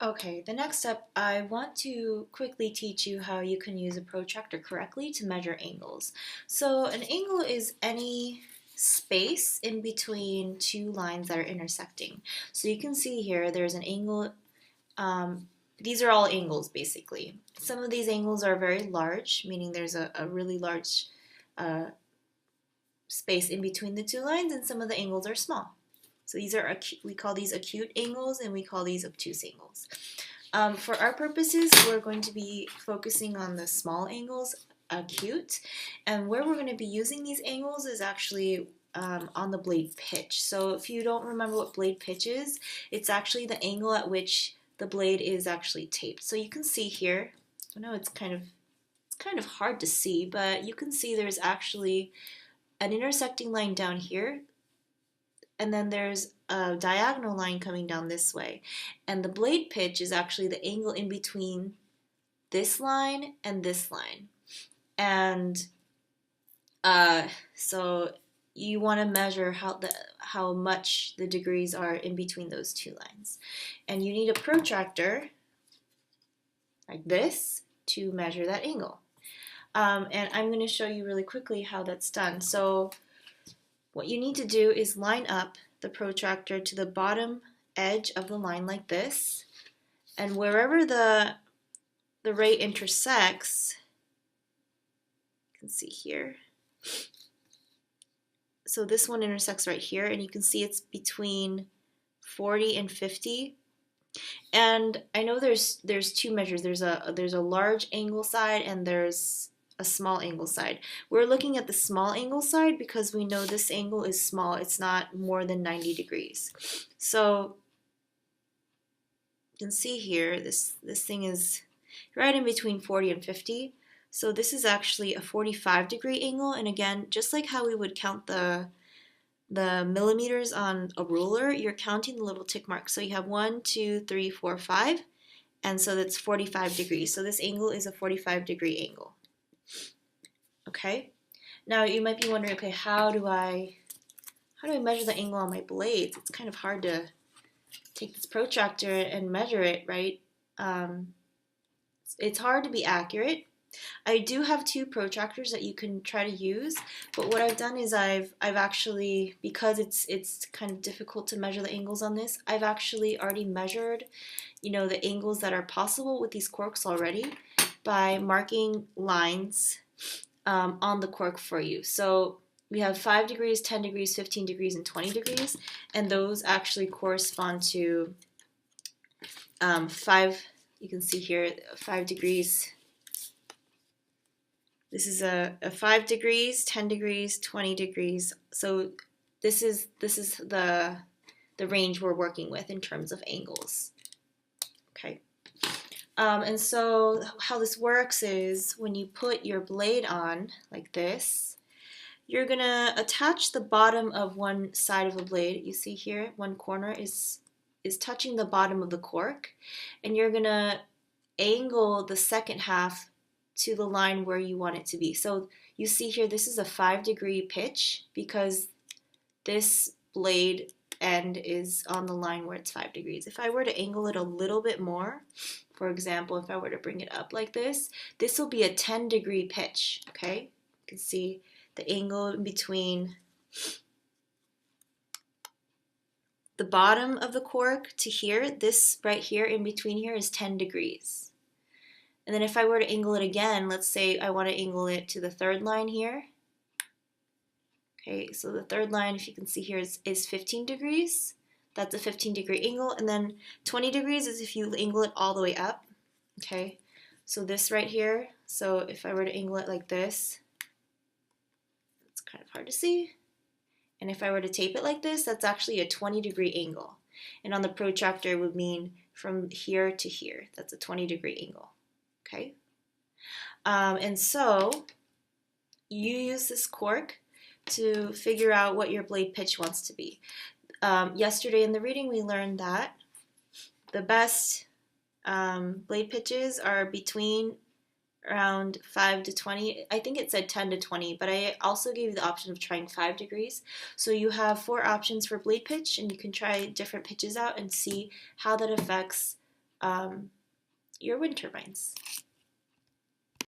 Okay, the next step, I want to quickly teach you how you can use a protractor correctly to measure angles. So an angle is any space in between two lines that are intersecting. So you can see here there's an angle, these are all angles basically. Some of these angles are very large, meaning there's a really large uh, space in between the two lines, and some of the angles are small. So these are, we call these acute angles and we call these obtuse angles. For our purposes, we're going to be focusing on the small angles, acute, and where we're going to be using these angles is actually on the blade pitch. So if you don't remember what blade pitch is, it's actually the angle at which the blade is actually taped. So you can see here, I know it's kind of hard to see, but you can see there's actually an intersecting line down here, and then there's a diagonal line coming down this way. And the blade pitch is actually the angle in between this line and this line. And so you want to measure how much the degrees are in between those two lines. And you need a protractor like this to measure that angle. And I'm going to show you really quickly how that's done. So what you need to do is line up the protractor to the bottom edge of the line like this, and wherever the ray intersects, you can see here. So this one intersects right here, and you can see it's between 40 and 50. And I know there's two measures. There's a large angle side and there's a small angle side. We're looking at the small angle side because we know this angle is small. It's not more than 90 degrees. So you can see here, this thing is right in between 40 and 50. So this is actually a 45-degree angle. And again, just like how we would count the millimeters on a ruler, you're counting the little tick marks. So you have 1, 2, 3, 4, 5. And so that's 45 degrees. So this angle is a 45-degree angle. Okay, now you might be wondering, okay, how do I measure the angle on my blades? It's kind of hard to take this protractor and measure it, right? It's hard to be accurate. I do have two protractors that you can try to use, but what I've done is I've actually, because it's kind of difficult to measure the angles on this, I've actually already measured, the angles that are possible with these corks already by marking lines on the cork for you. So we have 5 degrees, 10 degrees, 15 degrees, and 20 degrees, and those actually correspond to 5, you can see here, 5 degrees. This is a 5 degrees, 10 degrees, 20 degrees. So this is the range we're working with in terms of angles. Okay. And so how this works is when you put your blade on like this, you're going to attach the bottom of one side of the blade. You see here, one corner is touching the bottom of the cork, and you're going to angle the second half to the line where you want it to be. So you see here, this is a 5-degree pitch because this blade end is on the line where it's 5 degrees. If I were to angle it a little bit more, for example, if I were to bring it up like this will be a 10-degree pitch, okay? You can see the angle in between the bottom of the cork to here, this right here in between here is 10 degrees. And then if I were to angle it again, let's say I want to angle it to the third line here. Okay, so the third line, if you can see here, is 15 degrees. That's a 15-degree angle. And then 20 degrees is if you angle it all the way up. Okay, so this right here, so if I were to angle it like this, it's kind of hard to see. And if I were to tape it like this, that's actually a 20-degree angle. And on the protractor would mean from here to here. That's a 20-degree angle. Okay, and so you use this cork to figure out what your blade pitch wants to be. Yesterday in the reading we learned that the best blade pitches are between around 5 to 20. I think it said 10 to 20, but I also gave you the option of trying 5 degrees. So you have 4 options for blade pitch, and you can try different pitches out and see how that affects your wind turbines.